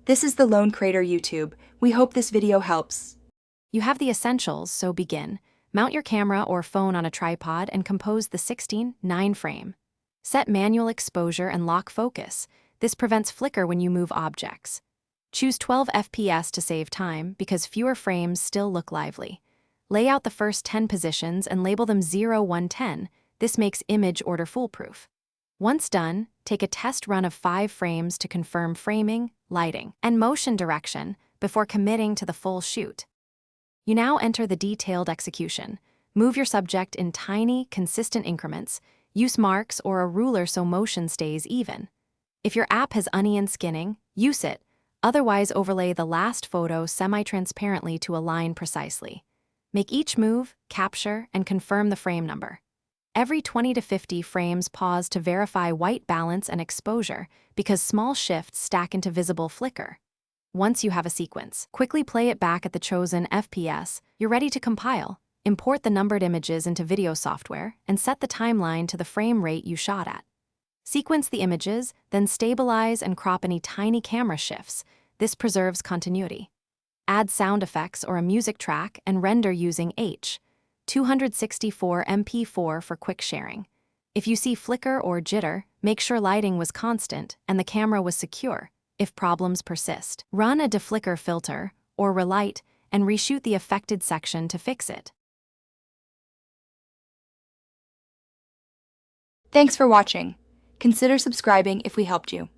This is the Lone Crater YouTube. We hope this video helps. You have the essentials, so begin. Mount your camera or phone on a tripod and compose the 16:9 frame. Set manual exposure and lock focus. This prevents flicker when you move objects. Choose 12 FPS to save time because fewer frames still look lively. Lay out the first 10 positions and label them 0, 1, 10. This makes image order foolproof. Once done, take a test run of 5 frames to confirm framing, lighting, and motion direction before committing to the full shoot. You now enter the detailed execution. Move your subject in tiny, consistent increments. Use marks or a ruler so motion stays even. If your app has onion skinning, use it. Otherwise, overlay the last photo semi-transparently to align precisely. Make each move, capture, and confirm the frame number. Every 20 to 50 frames, pause to verify white balance and exposure because small shifts stack into visible flicker. Once you have a sequence, quickly play it back at the chosen FPS. You're ready to compile. Import the numbered images into video software and set the timeline to the frame rate you shot at. Sequence the images, then stabilize and crop any tiny camera shifts. This preserves continuity. Add sound effects or a music track and render using H.264 MP4 for quick sharing. If you see flicker or jitter, make sure lighting was constant and the camera was secure. If problems persist, run a deflicker filter or relight and reshoot the affected section to fix it. Thanks for watching. Consider subscribing if we helped you.